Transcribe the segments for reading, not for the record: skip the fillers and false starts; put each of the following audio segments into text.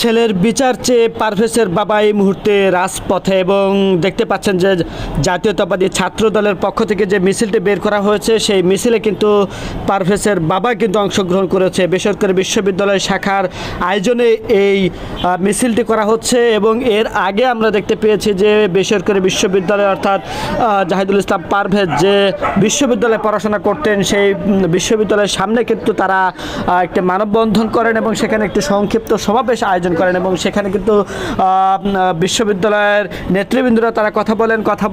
ছেলের বিচার চেয়ে পারভেজের বাবা এই মুহূর্তে রাজপথে এবং দেখতে পাচ্ছেন যে জাতীয়তাবাদী ছাত্র দলের পক্ষ থেকে যে মিছিলটি বের করা হয়েছে সেই মিছিলে কিন্তু পারভেজের বাবা কিন্তু অংশগ্রহণ করেছে। বেসরকারি বিশ্ববিদ্যালয় শাখার আয়োজনে এই মিছিলটি করা হচ্ছে এবং এর আগে আমরা দেখতে পেয়েছি যে বেসরকারি বিশ্ববিদ্যালয় অর্থাৎ জাহিদুল ইসলাম পারভেজ যে বিশ্ববিদ্যালয়ে পড়াশোনা করতেন সেই বিশ্ববিদ্যালয়ের সামনে কিন্তু তারা একটি মানববন্ধন করেন এবং সেখানে একটি সংক্ষিপ্ত সমাবেশ আয়োজন করেন এবং সেখানে কিন্তু বিশ্ববিদ্যালয়ের নেতৃবৃন্দরা তারা কথা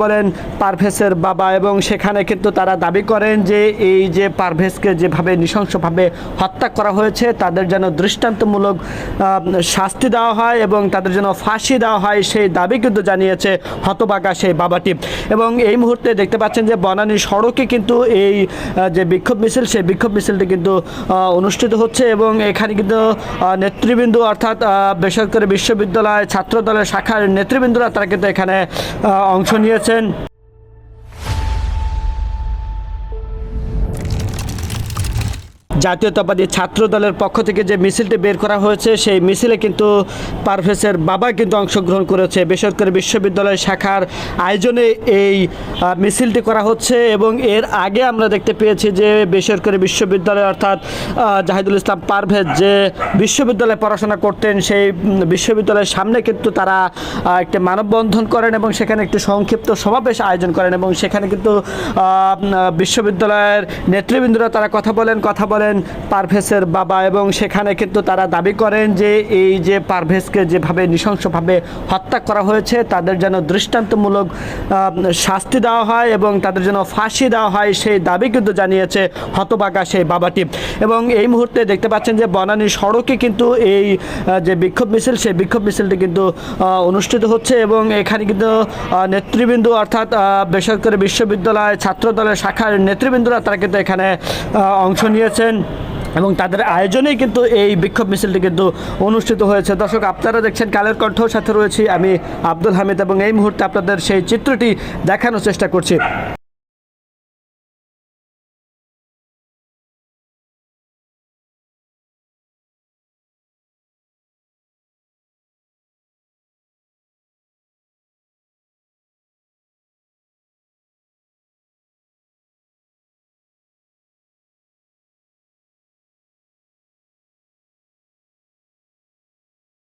বলেন পারভেজের বাবা এবং সেখানে কিন্তু তারা দাবি করেন যে এই যে পারভেজকে যেভাবে নৃশংসভাবে হত্যা করা হয়েছে তাদের যেন দৃষ্টান্তমূলক শাস্তি দেওয়া হয় এবং তাদের যেন ফাঁসি দেওয়া হয় সেই দাবি কিন্তু জানিয়েছে হতভাগা সেই বাবাটি। এবং এই মুহূর্তে দেখতে পাচ্ছেন যে বনানী সড়কে কিন্তু এই যে বিক্ষোভ মিছিল সেই বিক্ষোভ মিছিলটি কিন্তু অনুষ্ঠিত হচ্ছে এবং এখানে কিন্তু নেতৃবৃন্দ অর্থাৎ বেসরকারি বিশ্ববিদ্যালয় ছাত্র দলের শাখার নেতৃবৃন্দরা তারা কিন্তু এখানে অংশ নিয়েছেন। জাতীয়তাবাদী ছাত্র দলের পক্ষ থেকে যে মিছিলটি বের করা হয়েছে সেই মিছিলে কিন্তু পারভেজের বাবা কিন্তু অংশগ্রহণ করেছে। বেসরকারি বিশ্ববিদ্যালয় শাখার আয়োজনে এই মিছিলটি করা হচ্ছে এবং এর আগে আমরা দেখতে পেয়েছি যে বেসরকারি বিশ্ববিদ্যালয় অর্থাৎ জাহিদুল ইসলাম পারভেজ যে বিশ্ববিদ্যালয়ে পড়াশোনা করতেন সেই বিশ্ববিদ্যালয়ের সামনে কিন্তু তারা একটি মানববন্ধন করেন এবং সেখানে একটি সংক্ষিপ্ত সমাবেশ আয়োজন করেন এবং সেখানে কিন্তু বিশ্ববিদ্যালয়ের নেতৃবৃন্দরা তারা কথা বলেন পারভেজের বাবা এবং সেখানে কিন্তু তারা দাবি করেন যে এই যে পারভেজকে যেভাবে নৃশংসভাবে হত্যা করা হয়েছে তাদের যেন দৃষ্টান্তমূলক শাস্তি দেওয়া হয় এবং তাদের যেন ফাঁসি দেওয়া হয় সেই দাবি কিন্তু জানিয়েছে হতভাগা সেই বাবাটি। এবং এই মুহূর্তে দেখতে পাচ্ছেন যে বনানী সড়কে কিন্তু এই যে বিক্ষোভ মিছিল সেই বিক্ষোভ মিছিলটি কিন্তু অনুষ্ঠিত হচ্ছে এবং এখানে কিন্তু নেতৃবৃন্দ অর্থাৎ বেসরকারি বিশ্ববিদ্যালয় ছাত্র দলের শাখার নেতৃবৃন্দরা তারা কিন্তু এখানে অংশ নিয়েছেন এবং তাদের আয়োজনেই কিন্তু এই বিক্ষোভ মিছিলটি কিন্তু অনুষ্ঠিত হয়েছে। দর্শক, আপনারা দেখছেন কালের কণ্ঠর সাথে রয়েছি আমি আব্দুল হামিদ এবং এই মুহূর্তে আপনাদের সেই চিত্রটি দেখানোর চেষ্টা করছি।